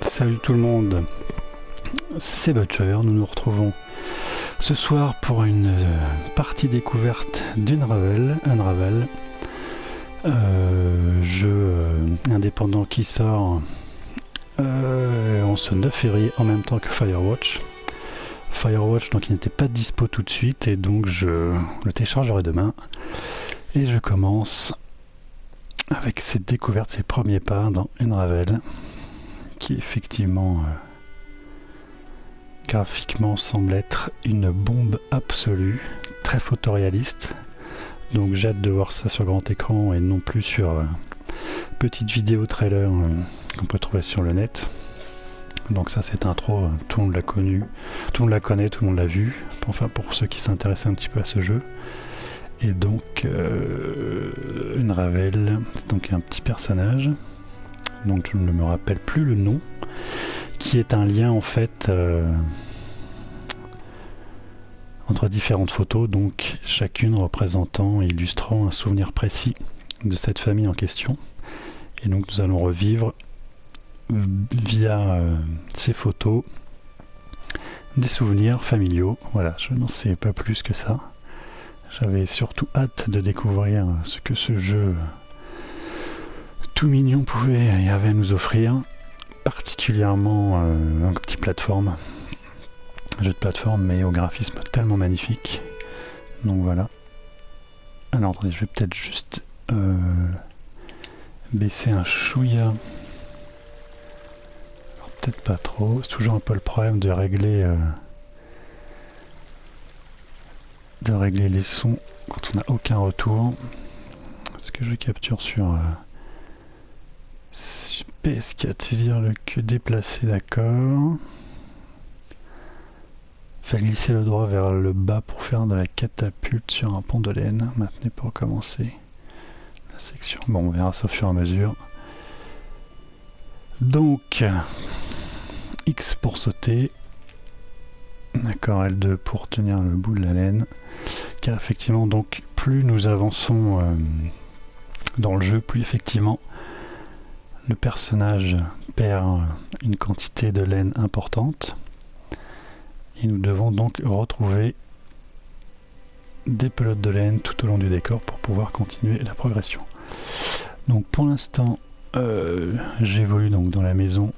Salut tout le monde, c'est Butcher. Nous nous retrouvons ce soir pour une partie découverte d'Unravel, jeu indépendant qui sort en ce 9 février en même temps que Firewatch. Firewatch donc il n'était pas dispo tout de suite et donc je le téléchargerai demain et je commence avec cette découverte, ses premiers pas dans Unravel, qui effectivement graphiquement semble être une bombe absolue, très photoréaliste. Donc j'ai hâte de voir ça sur grand écran et non plus sur petite vidéo trailer qu'on peut trouver sur le net. Donc ça, cette intro, tout le monde l'a connu, tout le monde la connaît, tout le monde l'a vu, enfin pour ceux qui s'intéressent un petit peu à ce jeu. Et donc Unravel, donc un petit personnage, donc je ne me rappelle plus le nom, qui est un lien en fait entre différentes photos, donc chacune représentant et illustrant un souvenir précis de cette famille en question. Et donc nous allons revivre via ces photos des souvenirs familiaux. Voilà, je n'en sais pas plus que ça. J'avais surtout hâte de découvrir ce que ce jeu tout mignon pouvait et avait à nous offrir, particulièrement un petit jeu de plateforme, mais au graphisme tellement magnifique. Donc voilà. Alors attendez, je vais peut-être juste baisser un chouïa. Peut-être pas trop, c'est toujours un peu le problème de régler les sons quand on n'a aucun retour. Est-ce que je capture sur PS4, c'est-à-dire le que déplacer, d'accord. Faire glisser le doigt vers le bas pour faire de la catapulte sur un pont de laine. Maintenez pour commencer la section. Bon, on verra ça au fur et à mesure. Donc, X pour sauter. D'accord, L2 pour tenir le bout de la laine. Car effectivement, donc, plus nous avançons dans le jeu, plus effectivement le personnage perd une quantité de laine importante. Et nous devons donc retrouver des pelotes de laine tout au long du décor pour pouvoir continuer la progression. Donc pour l'instant, j'évolue donc dans la maison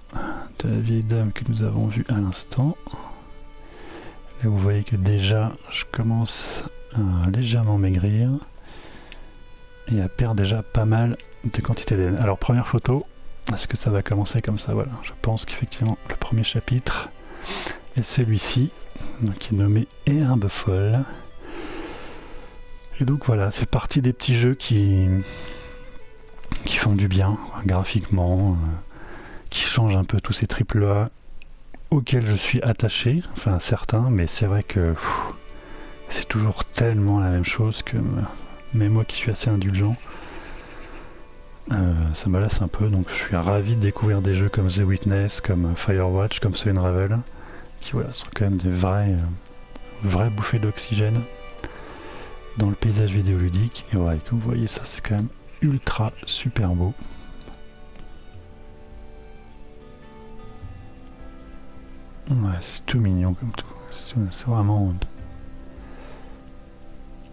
de la vieille dame que nous avons vue à l'instant. Là vous voyez que déjà je commence à légèrement maigrir et à perdre déjà pas mal de quantité de laine. Alors première photo, est-ce que ça va commencer comme ça? Voilà, je pense qu'effectivement le premier chapitre est celui-ci, qui est nommé Herbe folle. Et donc voilà, c'est partie des petits jeux qui font du bien graphiquement, qui changent un peu tous ces AAA auxquels je suis attaché, enfin certains, mais c'est vrai que c'est toujours tellement la même chose que même moi qui suis assez indulgent, ça me lasse un peu. Donc je suis ravi de découvrir des jeux comme The Witness, comme Firewatch, comme ce Unravel, qui voilà, sont quand même des vraies bouffées d'oxygène dans le paysage vidéoludique. Et voilà, comme vous voyez, ça c'est quand même ultra super beau. Ouais, c'est tout mignon comme tout. C'est vraiment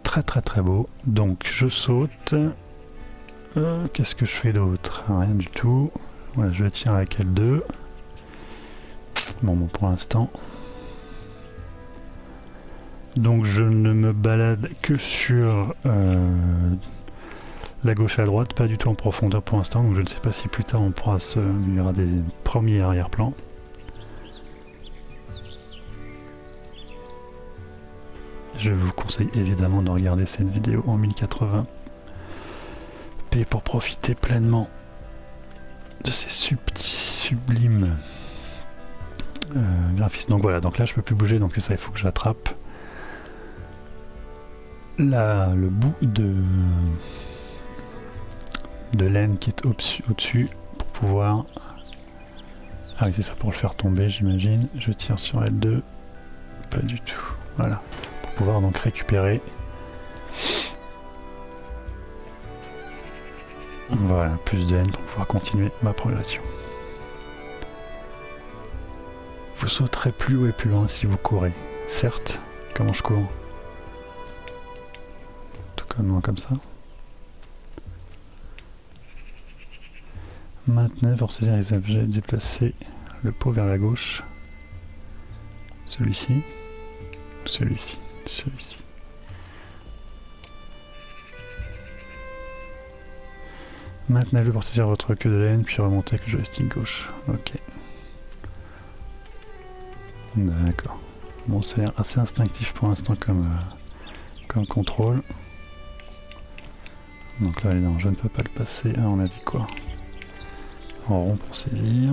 très très très beau. Donc je saute. Qu'est-ce que je fais d'autre? Rien du tout. Voilà, je tiens avec L2. Bon, pour l'instant, Donc je ne me balade que sur la gauche et la droite, pas du tout en profondeur pour l'instant, donc je ne sais pas si plus tard il y aura des premiers arrière-plans. Je vous conseille évidemment de regarder cette vidéo en 1080p pour profiter pleinement de ces sublimes graphismes. Donc voilà, donc là je peux plus bouger, donc c'est ça, il faut que j'attrape le bout de laine qui est au-dessus pour pouvoir... Ah oui, c'est ça, pour le faire tomber, j'imagine. Je tire sur L2. Pas du tout. Voilà. Pour pouvoir donc récupérer. Voilà, plus de laine pour pouvoir continuer ma progression. Vous sauterez plus haut et plus loin si vous courez. Certes, comment je cours? Tout comme ça. Maintenant, pour saisir les objets, déplacer le pot vers la gauche. Celui-ci. Celui-ci. Celui-ci. Maintenez-le pour saisir votre queue de laine, puis remontez avec le joystick gauche. Ok. D'accord. Bon, c'est assez instinctif pour l'instant comme contrôle. Donc là, non, je ne peux pas le passer. Ah, on a dit quoi? En rond pour saisir.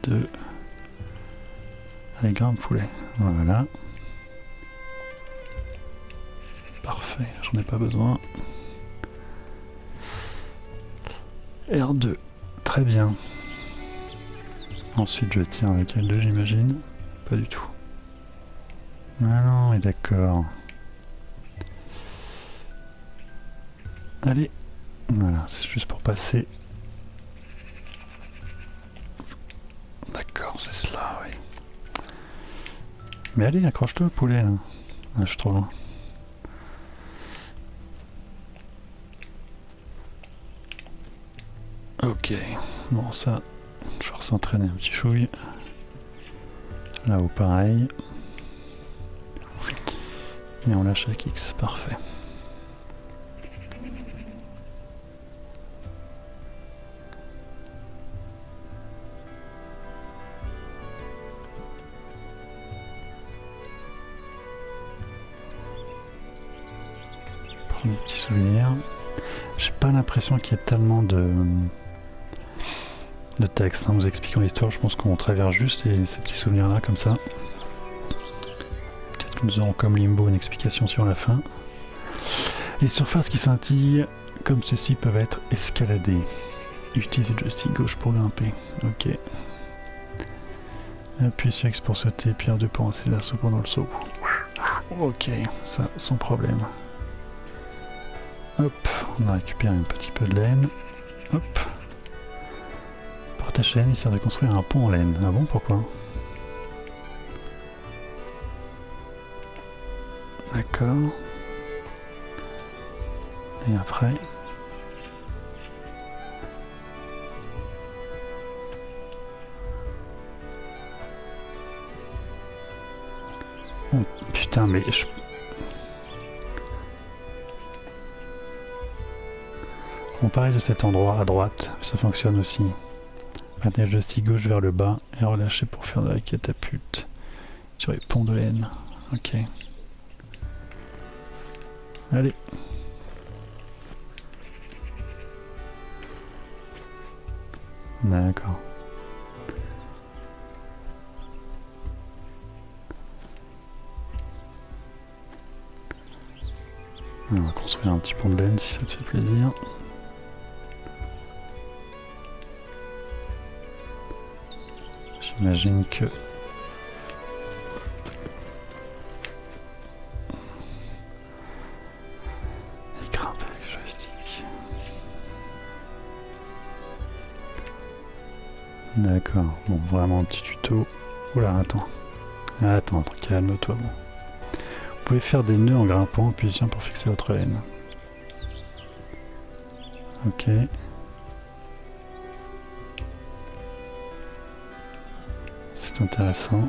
2. Allez, grimpe poulet. Voilà. Parfait, j'en ai pas besoin. R2. Très bien. Ensuite, je tire avec L2, j'imagine. Pas du tout. Ah non, mais d'accord. Allez. Voilà, c'est juste pour passer. D'accord, c'est cela, oui. Mais allez, accroche-toi, poulet, là. Ah, je suis trop loin. Ok, bon ça, je vais s'entraîner un petit chouille. Là-haut pareil. Et on lâche avec X, parfait. Prendre des petits souvenirs. J'ai pas l'impression qu'il y ait tellement de texte, hein, nous expliquant l'histoire. Je pense qu'on traverse juste ces petits souvenirs là comme ça. Peut-être que nous aurons comme Limbo une explication sur la fin. Les surfaces qui scintillent comme ceci peuvent être escaladées. Utilisez le joystick gauche pour grimper. Ok. Appuyez sur X pour sauter, puis R2 pour lancer l'assaut pendant le saut. Ok, ça sans problème. Hop, on a récupéré un petit peu de laine. Hop. Partage laine, il sert de construire un pont en laine. Ah bon, pourquoi? D'accord. Et après... Oh, putain, mais je... On parlait de cet endroit à droite, ça fonctionne aussi. Maintenez le joystick gauche vers le bas et relâchez pour faire de la catapulte sur les ponts de laine. Ok. Allez. D'accord. On va construire un petit pont de laine si ça te fait plaisir. J'imagine que... il grimpe avec le joystick. D'accord, bon, vraiment un petit tuto. Oula, attends. Attends, calme-toi. Bon. Vous pouvez faire des nœuds en grimpant en appuyant pour fixer votre laine. Ok. C'est intéressant.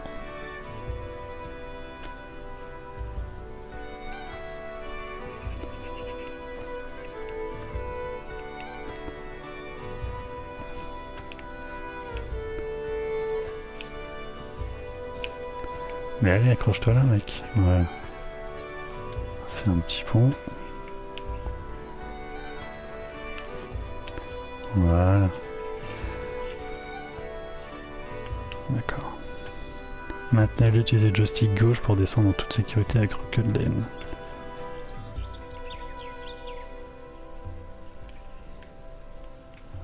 Mais allez, accroche-toi là, mec. Voilà. On fait un petit pont. Voilà. D'accord. Maintenant, utilisez le joystick gauche pour descendre en toute sécurité avec queue de laine.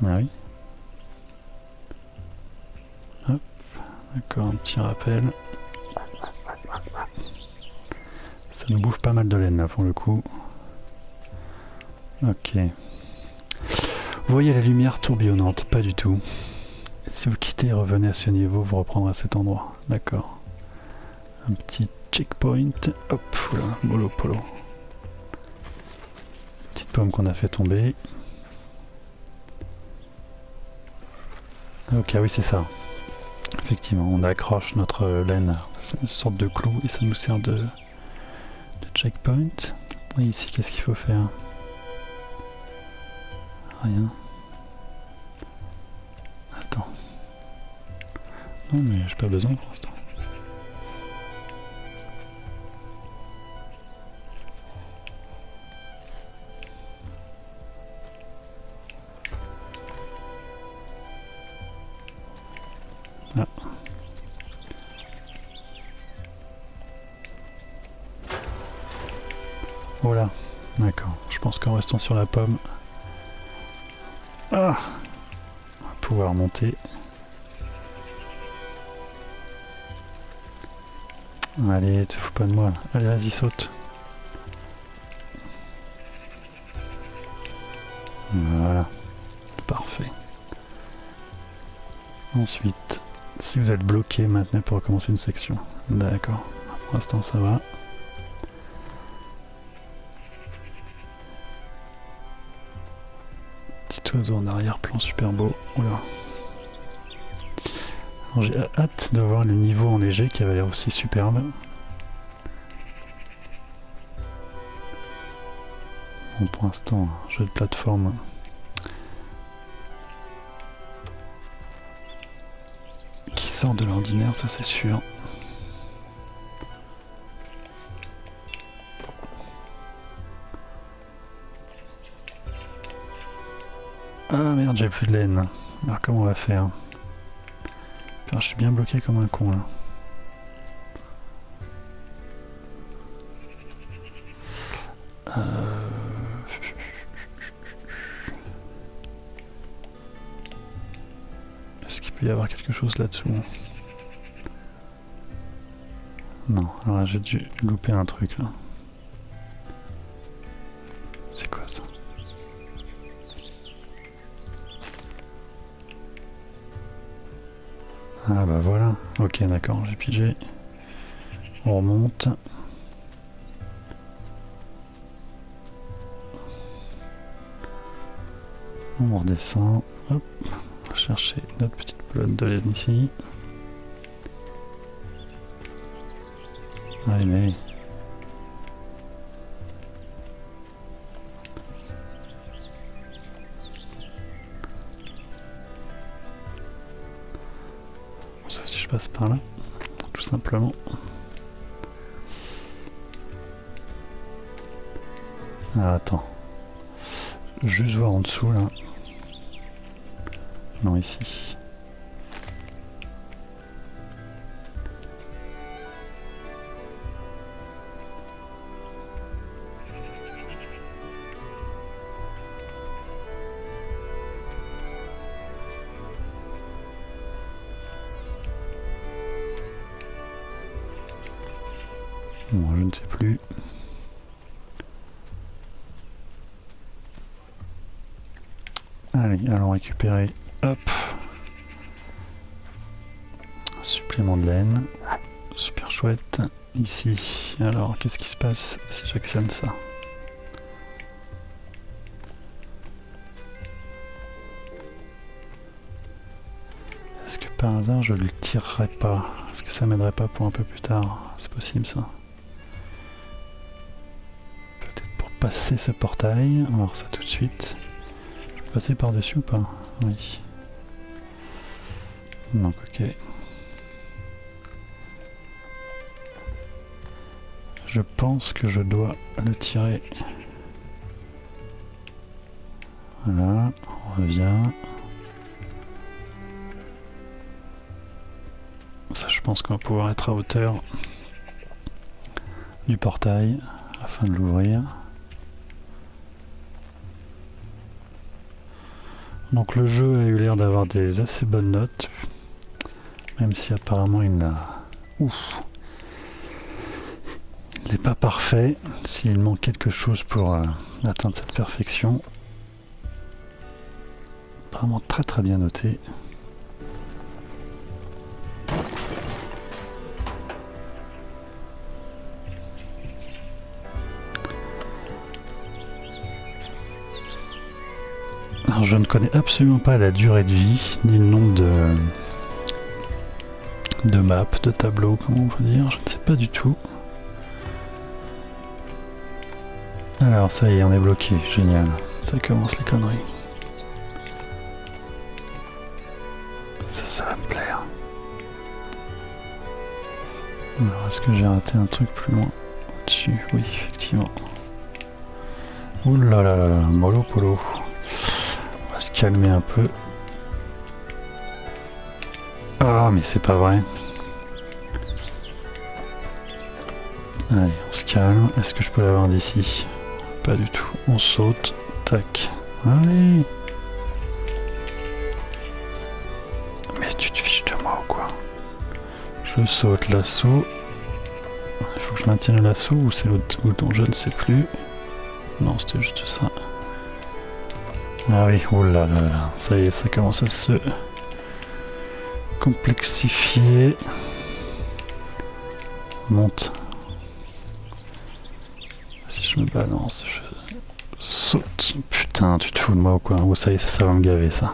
Ah oui. Hop. D'accord, un petit rappel. Ça nous bouffe pas mal de laine là pour le coup. Ok. Vous voyez la lumière tourbillonnante? Pas du tout. Si vous quittez et revenez à ce niveau, vous reprendrez à cet endroit. D'accord. Un petit checkpoint. Hop, voilà, mollo polo. Petite pomme qu'on a fait tomber. Ok, oui, c'est ça. Effectivement, on accroche notre laine à une sorte de clou et ça nous sert de checkpoint. Et ici, qu'est-ce qu'il faut faire? Rien. Attends. Non, mais j'ai pas besoin pour l'instant. Ah. Voilà. D'accord. Je pense qu'en restant sur la pomme... Ah, on va pouvoir monter. Allez, te fous pas de moi. Allez, vas-y, saute. Voilà. Parfait. Ensuite, si vous êtes bloqué, maintenant pour recommencer une section. D'accord. Pour l'instant, ça va. Petit oiseau en arrière-plan super beau. Oula. J'ai hâte de voir les niveaux enneigés qui avaient l'air aussi superbes. Bon, pour l'instant, un jeu de plateforme qui sort de l'ordinaire, ça c'est sûr. Ah merde, j'ai plus de laine. Alors comment on va faire? Alors, je suis bien bloqué comme un con là. Est-ce qu'il peut y avoir quelque chose là-dessous? Non, alors j'ai dû louper un truc là. C'est quoi ça? Ah bah voilà, ok d'accord, j'ai pigé. On remonte. On redescend, hop, on va chercher notre petite pelote de laine ici. Allez, mais... Sauf si je passe par là, tout simplement. Ah, attends. Juste voir en dessous là. Non, ici. Bon, je ne sais plus. Allez, allons récupérer. Hop. Un supplément de laine. Super chouette. Ici. Alors, qu'est-ce qui se passe si j'actionne ça? Est-ce que par hasard je le tirerais pas? Est-ce que ça m'aiderait pas pour un peu plus tard? C'est possible ça. Peut-être pour passer ce portail. On va voir ça tout de suite. Je peux passer par-dessus ou pas? Oui. Donc ok. Je pense que je dois le tirer. Voilà, on revient. Ça, je pense qu'on va pouvoir être à hauteur du portail afin de l'ouvrir. Donc le jeu a eu l'air d'avoir des assez bonnes notes, même si apparemment il n'a... Ouf! Il n'est pas parfait, s'il manque quelque chose pour atteindre cette perfection. Apparemment très très bien noté. Alors je ne connais absolument pas la durée de vie, ni le nombre de maps, de tableaux, comment on peut dire, je ne sais pas du tout. Alors ça y est, on est bloqué, génial, ça commence les conneries. Ça va me plaire. Alors est-ce que j'ai raté un truc plus loin au-dessus? Oui, effectivement. Ouh là là là, mollo polo. On va se calmer un peu. Ah mais c'est pas vrai. Allez, on se calme. Est-ce que je peux l'avoir d'ici? Pas du tout. On saute. Tac. Allez. Mais tu te fiches de moi ou quoi? Je saute l'assaut. Il faut que je maintienne l'assaut ou c'est l'autre bouton? Je ne sais plus. Non, c'était juste ça. Ah oui, oh là là là. Ça y est, ça commence à se complexifier. Monte. Si je me balance, je saute. Putain, tu te fous de moi ou quoi? Oh, ça y est, ça va me gaver ça.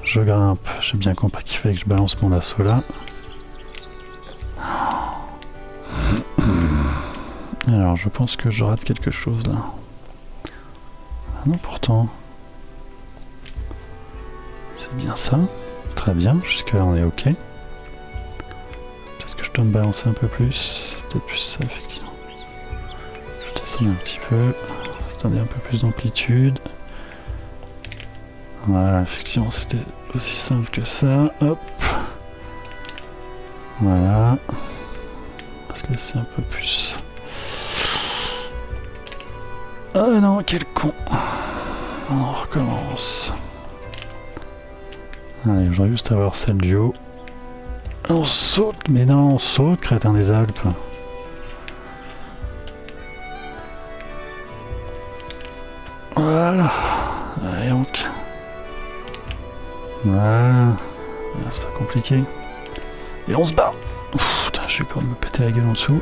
Je grimpe. J'ai bien compris qu'il fallait que je balance mon lasso là. Alors, je pense que je rate quelque chose là. Ah non, pourtant. C'est bien ça. Très bien, jusque-là on est ok. Peut-être que je dois me balancer un peu plus. C'est peut-être plus ça, effectivement. Je descends un petit peu. Attendez un peu plus d'amplitude. Voilà, effectivement, c'était aussi simple que ça. Hop. Voilà. On va se laisser un peu plus. Oh non, quel con. On recommence. Allez, j'aurais juste à avoir celle du haut. On saute, mais non, on saute, crétin des Alpes. Voilà. Allez, donc. Voilà. C'est pas compliqué. Et on se bat. Putain, j'ai peur de me péter la gueule en dessous.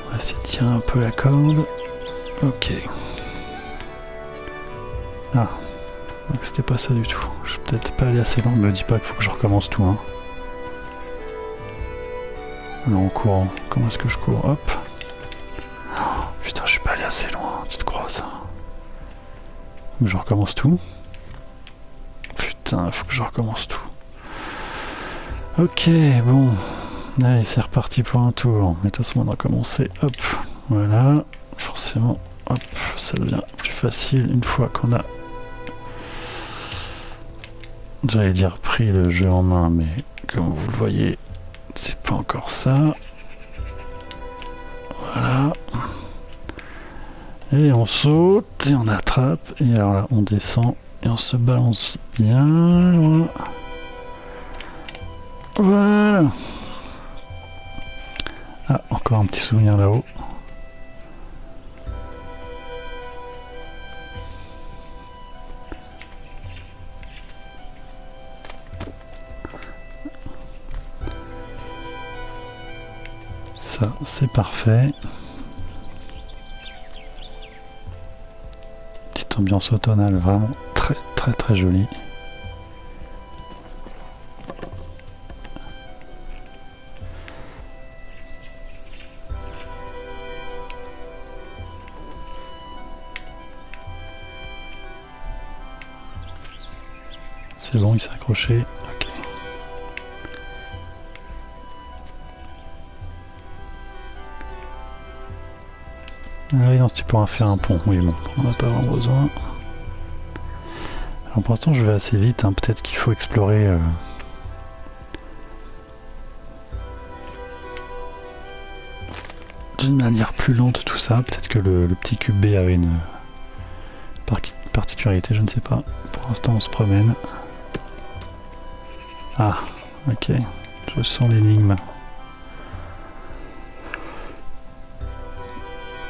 On va essayer de tirer un peu la corde. Ok. Ah. Donc c'était pas ça du tout. Je suis peut-être pas allé assez loin. Me dis pas qu'il faut que je recommence tout. Hein. Alors en courant. Comment est-ce que je cours? Hop. Oh, putain, je suis pas allé assez loin. Tu te crois ça? Je recommence tout. Putain, faut que je recommence tout. Ok, bon. Allez, c'est reparti pour un tour. Mais de toute façon, on va recommencer. Hop. Voilà. Forcément, hop, ça devient plus facile une fois qu'on a... J'allais dire pris le jeu en main, mais comme vous le voyez, c'est pas encore ça. Voilà. Et on saute, et on attrape, et alors là, on descend, et on se balance bien loin. Voilà. Ah, encore un petit souvenir là-haut. Ça, c'est parfait. Petite ambiance automnale vraiment très très très jolie. C'est bon, il s'est accroché. Ok. Ah oui, non, c'était pour en faire un pont. Oui, bon, on n'a pas vraiment besoin. Alors pour l'instant, je vais assez vite. Hein. Peut-être qu'il faut explorer... d'une manière plus lente tout ça. Peut-être que le petit cube B avait une particularité, je ne sais pas. Pour l'instant, on se promène. Ah, ok. Je sens l'énigme.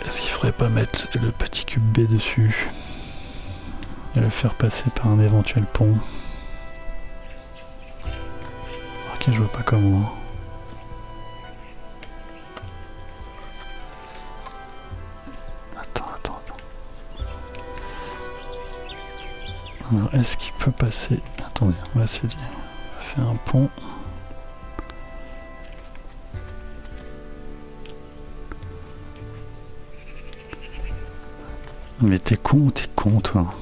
Est-ce qu'il faudrait pas mettre le petit cube B dessus et le faire passer par un éventuel pont? Ok, je vois pas comment. Attends. Alors, est-ce qu'il peut passer? Attendez, on va essayer. On va faire un pont. Mais t'es con toi.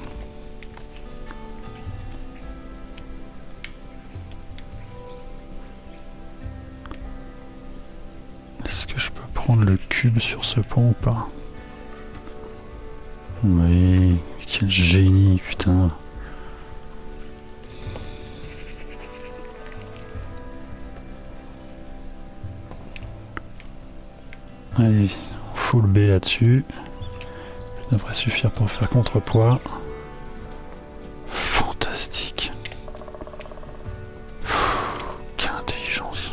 Est-ce que je peux prendre le cube sur ce pont ou pas? Oui, quel génie, putain. Allez, full B là-dessus. Ça devrait suffire pour faire contrepoids. Fantastique. Quelle intelligence.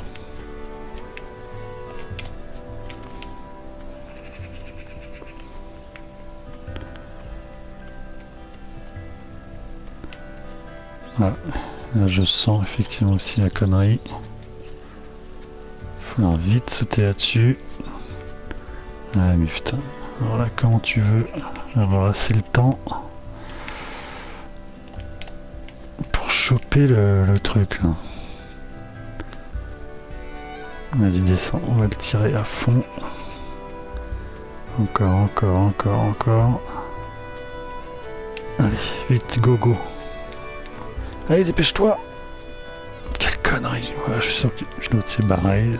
Voilà. Là, je sens effectivement aussi la connerie. Faut vite sauter là-dessus. Ah mais putain. Alors là, comment tu veux avoir assez le temps pour choper le truc là. Vas-y, descends, on va le tirer à fond. Encore. Allez, vite, go. Allez, dépêche-toi. Quelle connerie. Voilà, je suis sûr que l'autre s'est barré.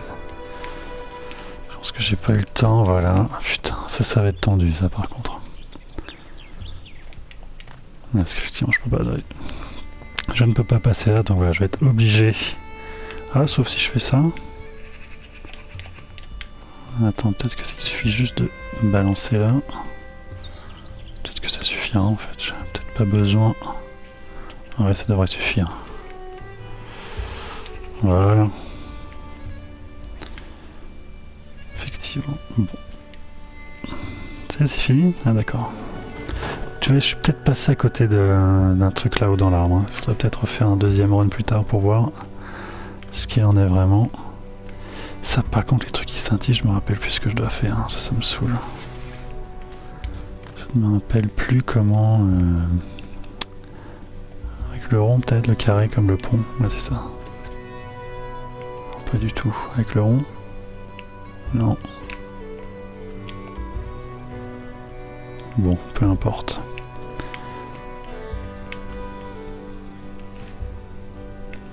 Je pense que j'ai pas eu le temps, voilà. Putain, ça va être tendu, ça, par contre. Parce qu'effectivement, je ne peux pas passer là, donc voilà, je vais être obligé. Ah, sauf si je fais ça. Attends, peut-être que il suffit juste de balancer là. Peut-être que ça suffira, en fait. J'ai peut-être pas besoin. Ouais, ça devrait suffire. Voilà. Effectivement. Bon. C'est fini? Ah d'accord. Tu vois, je suis peut-être passé à côté d'un truc là-haut dans l'arbre. Il faudrait peut-être refaire un deuxième run plus tard pour voir ce qu'il en est vraiment. Ça, par contre, les trucs qui scintillent, je me rappelle plus ce que je dois faire. Hein. Ça me saoule. Je ne me rappelle plus comment... Avec le rond, peut-être, le carré comme le pont. Ouais, c'est ça. Non, pas du tout. Avec le rond? Non. Bon, peu importe.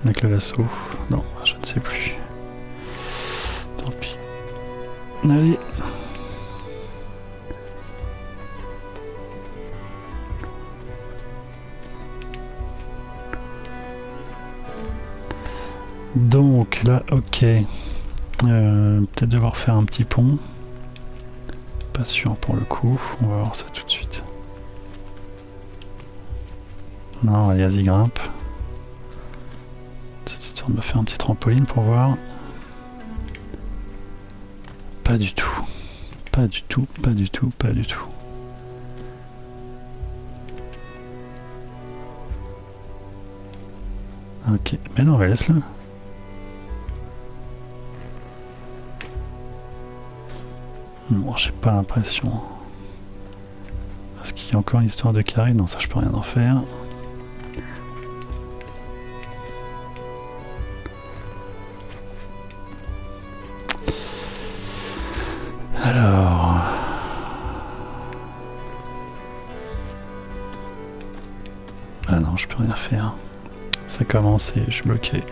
Avec le lasso? Non, je ne sais plus. Tant pis. Allez. Donc là, ok. Peut-être devoir faire un petit pont. Pas sûr pour le coup, on va voir ça tout de suite. Non, allez, vas-y, grimpe. On va faire un petit trampoline pour voir. Pas du tout. Pas du tout. Ok, mais non, laisse-le. Non, j'ai pas l'impression. Est-ce qu'il y a encore une histoire de carré? Non, ça je peux rien en faire. Alors... Ah non, je peux rien faire. Ça commence et je suis bloqué.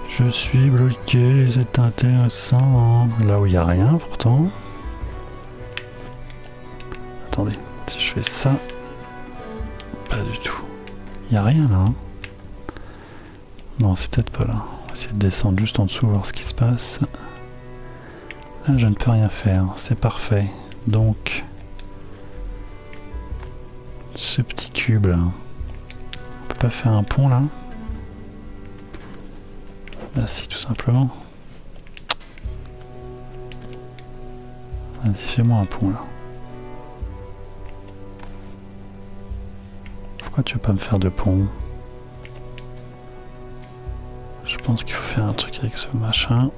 Je Je suis bloqué, c'est intéressant. Là où il n'y a rien pourtant. Attendez, si je fais ça... Pas du tout. Il n'y a rien là. Hein. Non, c'est peut-être pas là. On va essayer de descendre juste en dessous, voir ce qui se passe. Là, je ne peux rien faire. C'est parfait. Donc... Ce petit cube là. On peut pas faire un pont là? Bah si, tout simplement. Vas-y, fais-moi un pont là. Pourquoi tu veux pas me faire de pont? Je pense qu'il faut faire un truc avec ce machin.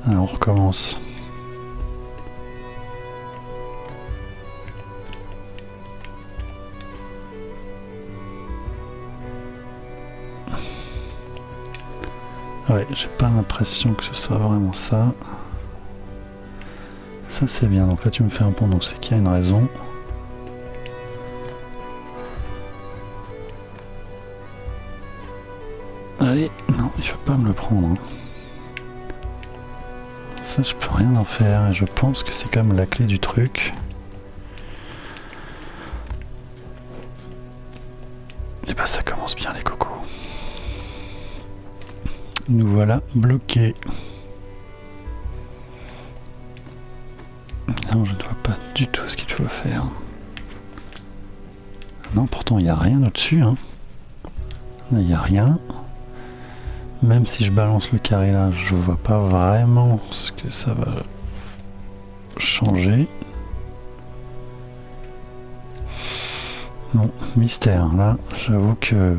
Alors on recommence. Ouais, j'ai pas l'impression que ce soit vraiment ça. Ça c'est bien, donc là tu me fais un pont, donc c'est qu'il y a une raison. Allez, non, il faut pas me le prendre. Hein. Ça je peux rien en faire, et je pense que c'est quand même la clé du truc. Et bah ça commence bien les cocos. Nous voilà bloqués. Non, je ne vois pas du tout ce qu'il faut faire. Non, pourtant il n'y a rien au-dessus. Hein. Là, il n'y a rien. Même si je balance le carré là, je vois pas vraiment ce que ça va changer. Non, mystère. Là, j'avoue que...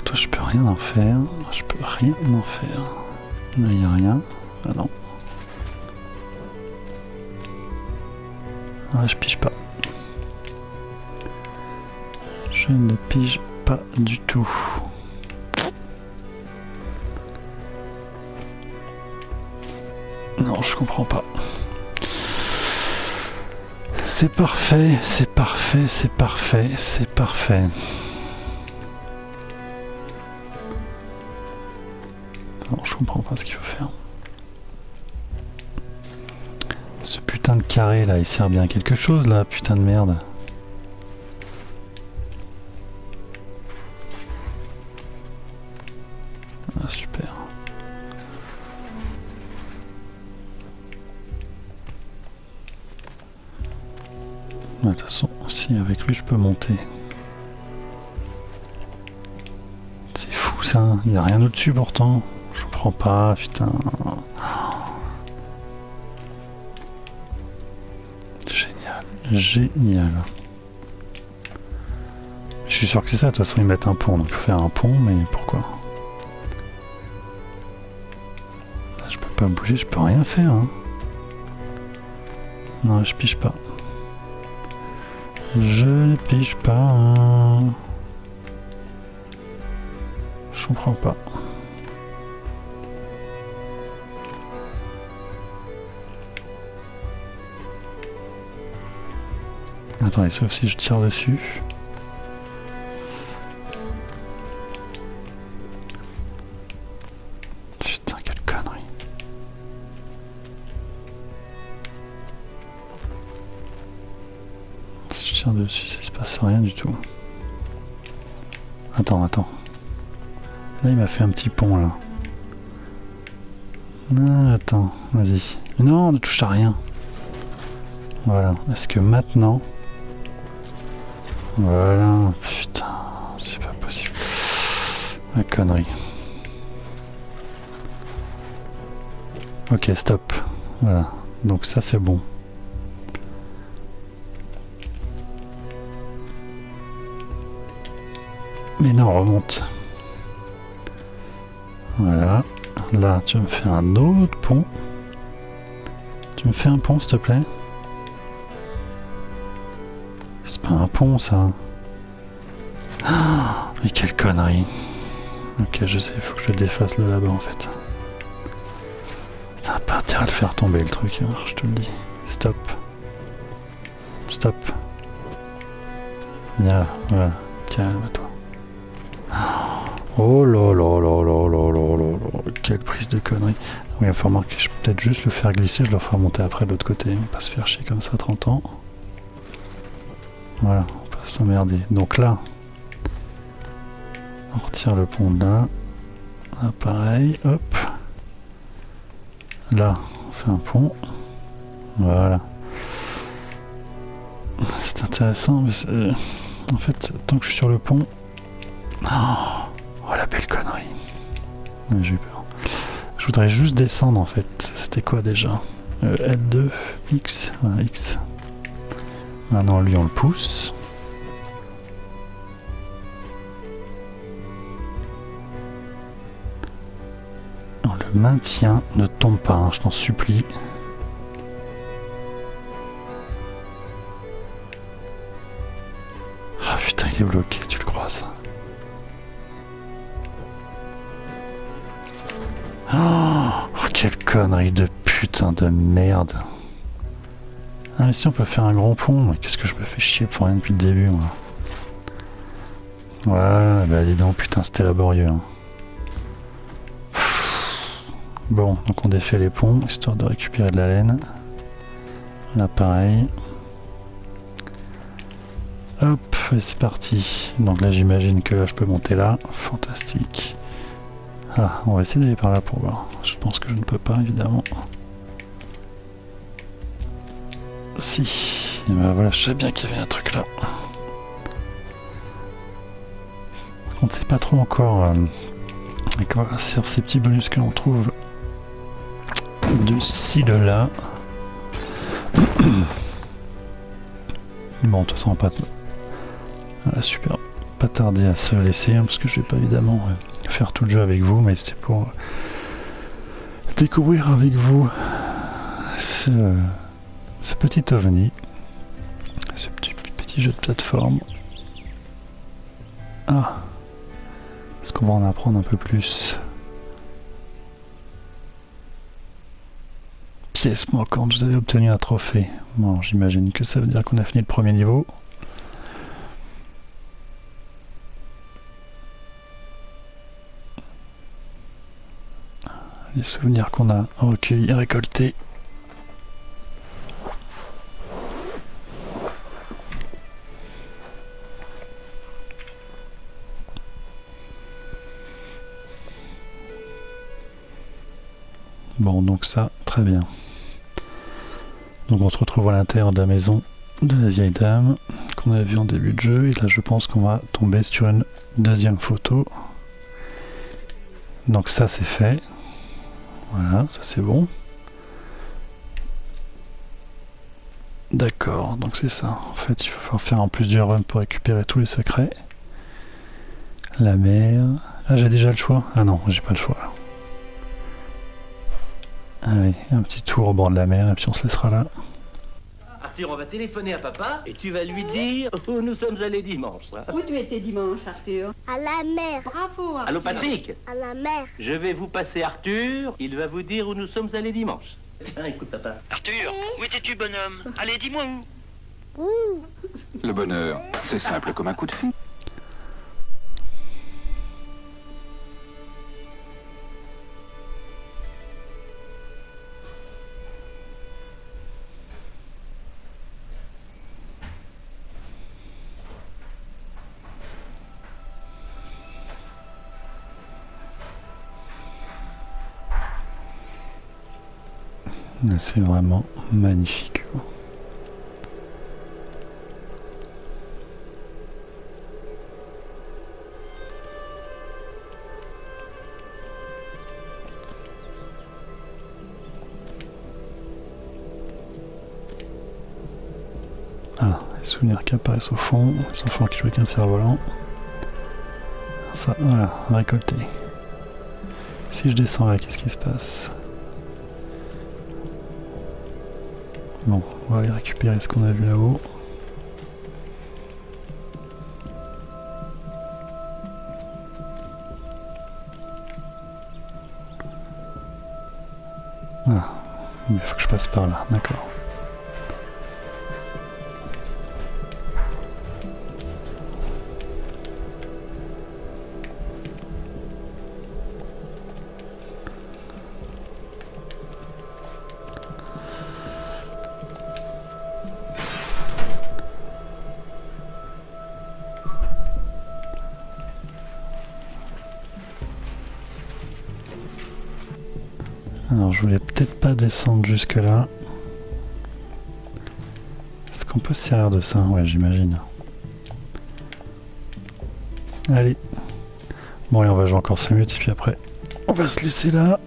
Toi, je peux rien en faire. Je peux rien en faire. Là, il n'y a rien. Ah non. Ah, je pige pas. Je ne pige pas du tout. Non, je comprends pas. C'est parfait, c'est parfait, c'est parfait, c'est parfait. Non, je comprends pas ce qu'il faut faire. Ce putain de carré là, il sert bien à quelque chose là, putain de merde. Ah, super. De toute façon, si avec lui je peux monter. C'est fou ça, il n'y a rien au-dessus pourtant. Je comprends pas, putain. Génial, génial. Je suis sûr que c'est ça, de toute façon ils mettent un pont, donc il faut faire un pont, mais pourquoi? Là, je peux pas bouger, je peux rien faire. Hein. Non, je pige pas. Je ne pige pas. Hein. Je comprends pas. Attendez, sauf si je tire dessus. Putain, quelle connerie. Si je tire dessus, ça se passe rien du tout. Attends, attends. Là, il m'a fait un petit pont, là. Ah, attends, vas-y. Non, ne touche à rien. Voilà. Est-ce que maintenant... Voilà. Putain, c'est pas possible. La connerie. Ok, stop. Voilà. Donc ça, c'est bon. Mais non, remonte. Voilà. Là, tu me fais un autre pont. Tu me fais un pont, s'il te plaît? C'est pas un pont, ça. Ah, mais quelle connerie. Ok, je sais, il faut que je défasse le là-bas, en fait. T'as pas intérêt à le faire tomber, le truc, hein, je te le dis. Stop. Stop. Viens là, voilà. Calme-toi. Oh là là là là là là là là. Quelle prise de connerie. Oui, il va falloir que je peux peut-être juste le faire glisser, je le ferai monter après de l'autre côté. On va pas se faire chier comme ça 30 ans. Voilà, on va pas s'emmerder. Donc là, on retire le pont de là. Là, pareil, hop. Là, on fait un pont. Voilà. C'est intéressant, mais en fait, tant que je suis sur le pont... Oh, la belle connerie. Ouais, j'ai eu peur. Je voudrais juste descendre, en fait. C'était quoi, déjà L2, X. Voilà, X. Maintenant, lui, on le pousse. On le maintient. Ne tombe pas, hein, je t'en supplie. Ah putain, il est bloqué, tu le crois ça? Oh, quelle connerie de putain de merde. Ah mais si on peut faire un grand pont, mais qu'est-ce que je me fais chier pour rien depuis le début moi. Ouais, bah dis donc, putain c'était laborieux. Hein. Bon, donc on défait les ponts, histoire de récupérer de la laine. Là pareil. Hop, et c'est parti. Donc là j'imagine que là je peux monter là. Fantastique. Ah, on va essayer d'aller par là pour voir. Je pense que je ne peux pas évidemment. Si. Et ben voilà, je savais bien qu'il y avait un truc là. On ne sait pas trop encore sur ces petits bonus que l'on trouve de ci, de là. Bon, de toute façon, on va pas... Voilà, super. Pas tarder à se laisser, hein, parce que je vais pas évidemment faire tout le jeu avec vous, mais c'est pour découvrir avec vous ce petit ovni, ce petit jeu de plateforme. Ah, est-ce qu'on va en apprendre un peu plus? Pièce manquante, vous avez obtenu un trophée. Bon, j'imagine que ça veut dire qu'on a fini le premier niveau. Les souvenirs qu'on a recueillis et récoltés. Bon, donc ça, très bien. Donc on se retrouve à l'intérieur de la maison de la vieille dame qu'on a vu en début de jeu. Et là, je pense qu'on va tomber sur une deuxième photo. Donc ça, c'est fait. Voilà, ça c'est bon. D'accord, donc c'est ça. En fait, il faut faire en plusieurs runs pour récupérer tous les secrets. La mer... Ah, j'ai déjà le choix? Ah non, j'ai pas le choix. Allez, un petit tour au bord de la mer et puis on se laissera là. Arthur, on va téléphoner à papa et tu vas lui dire où nous sommes allés dimanche. Hein. Où tu étais dimanche, Arthur? À la mer. Bravo, Arthur. Allô, Patrick? À la mer. Je vais vous passer Arthur, il va vous dire où nous sommes allés dimanche. Tiens, écoute, papa. Arthur, où étais-tu, bonhomme? Allez, dis-moi où. Le bonheur, c'est simple comme un coup de fil. C'est vraiment magnifique. Ah, les souvenirs qui apparaissent au fond, les enfants qui jouent avec un cerf-volant. Ça, voilà, récolté. Si je descends là, qu'est-ce qui se passe? Bon, on va aller récupérer ce qu'on a vu là-haut. Ah, il faut que je passe par là, d'accord. Alors je voulais peut-être pas descendre jusque là. Est-ce qu'on peut se servir de ça? Ouais, j'imagine. Allez. Bon, allez, on va jouer encore 5 minutes et puis après, on va se laisser là.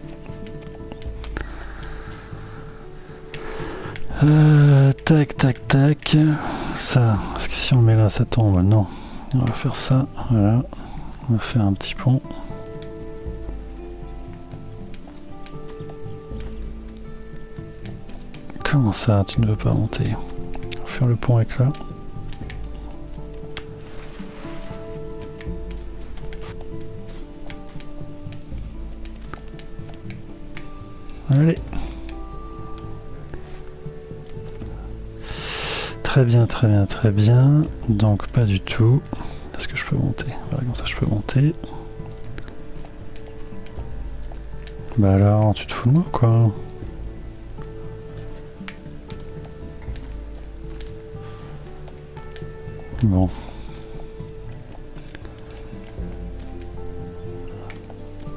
Tac, tac, tac. Ça, est-ce que si on met là, ça tombe? Non. On va faire ça, voilà. On va faire un petit pont. Comment ça, tu ne veux pas monter? On va faire le pont avec là. Allez. Très bien, très bien, très bien. Donc pas du tout. Est-ce que je peux monter? Voilà, comme ça je peux monter. Bah alors, tu te fous de moi quoi? Bon.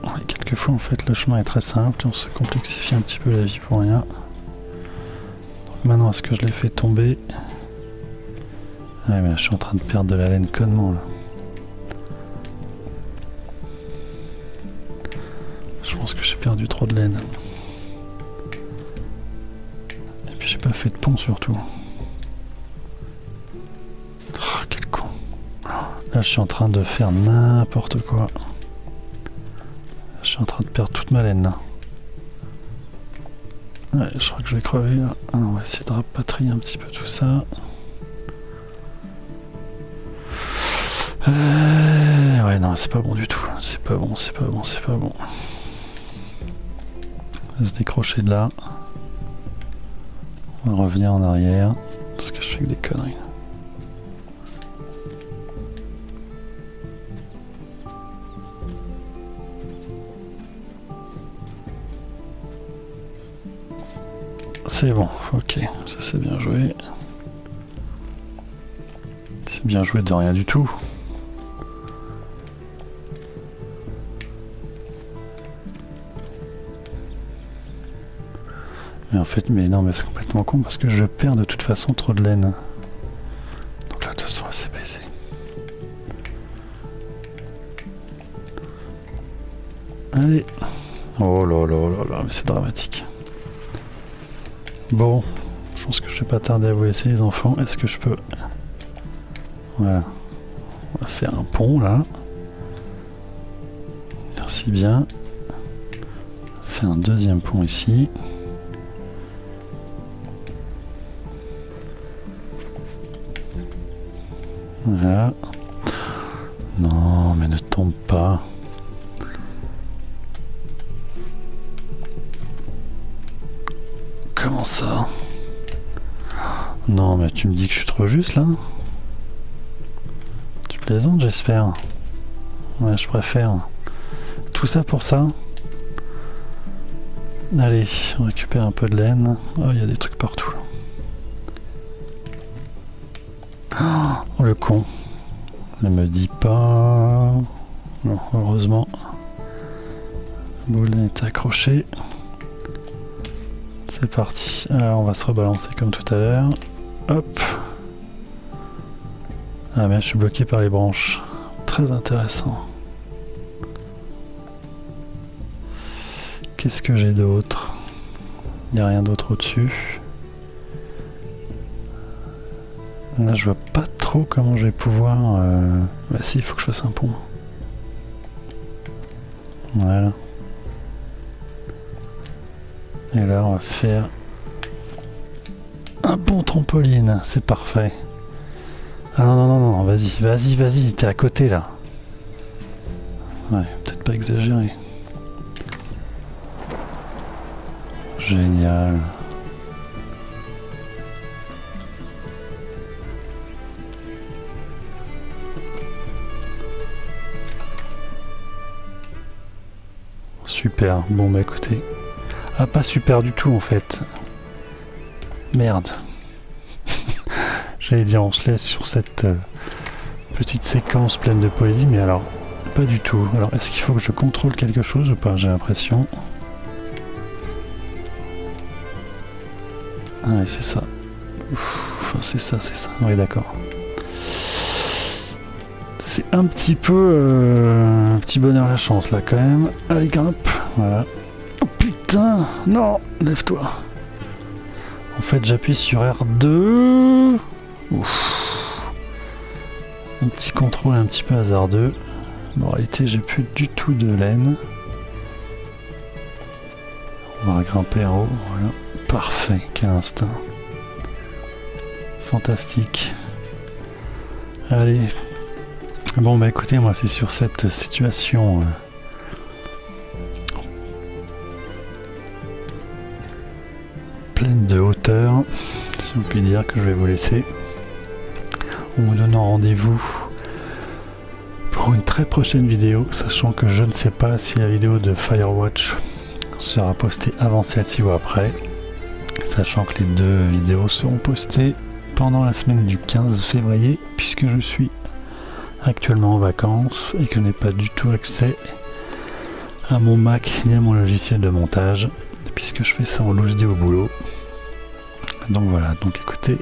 Ouais, quelquefois en fait le chemin est très simple, on se complexifie un petit peu la vie pour rien. Donc maintenant est-ce que je l'ai fait tomber? Ouais mais je suis en train de perdre de la laine connement là. Je pense que j'ai perdu trop de laine. Et puis j'ai pas fait de pont surtout. Là, je suis en train de faire n'importe quoi. Je suis en train de perdre toute ma laine là. Ouais, je crois que je vais crever là. Alors, on va essayer de rapatrier un petit peu tout ça. Ouais, non, c'est pas bon du tout. C'est pas bon, c'est pas bon, c'est pas bon. On va se décrocher de là. On va revenir en arrière. Parce que je fais que des conneries. C'est bon, ok, ça c'est bien joué. C'est bien joué de rien du tout. Mais en fait, mais non, mais c'est complètement con parce que je perds de toute façon trop de laine. Donc là, de toute façon, c'est baisé. Allez. Oh là là là là, mais c'est dramatique. Bon, je pense que je vais pas tarder à vous laisser les enfants. Est-ce que je peux... Voilà. On va faire un pont là. Merci bien. On va faire un deuxième pont ici. Voilà. Non, mais ne tombe pas. Comment ça? Non, mais tu me dis que je suis trop juste là? Tu plaisantes, j'espère. Ouais, je préfère. Tout ça pour ça? Allez, on récupère un peu de laine. Oh, il y a des trucs partout. Oh, le con. Ne me dis pas... Non, heureusement. La boule est accrochée. C'est parti. Alors, on va se rebalancer comme tout à l'heure. Hop. Ah mais je suis bloqué par les branches. Très intéressant. Qu'est-ce que j'ai d'autre? Il n'y a rien d'autre au-dessus. Là, je vois pas trop comment je vais pouvoir... Bah si, il faut que je fasse un pont. Voilà. Et là, on va faire un pont trampoline. C'est parfait. Ah non, non, non, non, vas-y, vas-y, vas-y, t'es à côté là. Ouais, peut-être pas exagéré. Génial. Super, bon bah écoutez. Ah, pas super du tout en fait. Merde. J'allais dire on se laisse sur cette petite séquence pleine de poésie, mais alors pas du tout. Alors est-ce qu'il faut que je contrôle quelque chose ou pas? J'ai l'impression. Ouais, c'est ça. Enfin, c'est ça. Oui, d'accord. C'est un petit peu... un petit bonheur à la chance, là, quand même. Allez, grimpe. Voilà. Oh, putain. Non, lève-toi. En fait, j'appuie sur R2. Ouf. Un petit contrôle un petit peu hasardeux. En réalité, j'ai plus du tout de laine. On va grimper en haut. Voilà. Parfait. Quel instinct. Fantastique. Allez. Bon, bah écoutez, moi, c'est sur cette situation... pleine de hauteur, si on peut dire, que je vais vous laisser. En vous donnant rendez-vous pour une très prochaine vidéo, sachant que je ne sais pas si la vidéo de Firewatch sera postée avant celle-ci ou après, sachant que les deux vidéos seront postées pendant la semaine du 15 février, puisque je suis actuellement en vacances et que je n'ai pas du tout accès à mon Mac ni à mon logiciel de montage, puisque je fais ça en loose au boulot. Donc voilà, donc écoutez,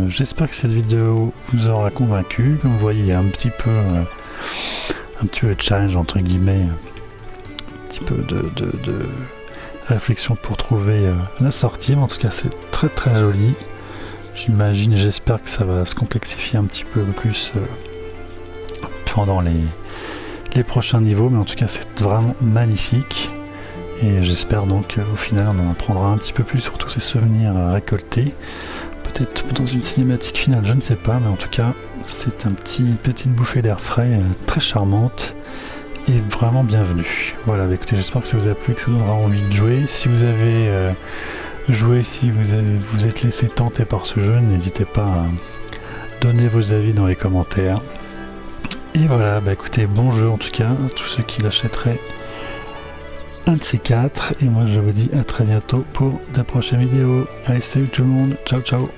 j'espère que cette vidéo vous aura convaincu. Comme vous voyez, il y a un petit peu de challenge entre guillemets, un petit peu de réflexion pour trouver la sortie. Mais en tout cas, c'est très très joli. J'imagine, j'espère que ça va se complexifier un petit peu plus pendant les prochains niveaux, mais en tout cas, c'est vraiment magnifique. Et j'espère donc au final on en apprendra un petit peu plus sur tous ces souvenirs récoltés. Peut-être dans une cinématique finale, je ne sais pas, mais en tout cas c'est petite bouffée d'air frais très charmante et vraiment bienvenue. Voilà, bah écoutez, j'espère que ça vous a plu, que ça vous donnera envie de jouer. Si vous avez joué, si vous êtes laissé tenter par ce jeu, n'hésitez pas à donner vos avis dans les commentaires. Et voilà, bah écoutez, bon jeu en tout cas à tous ceux qui l'achèteraient. Un de ces quatre, et moi je vous dis à très bientôt pour de prochaines vidéos. Allez, salut tout le monde, ciao ciao.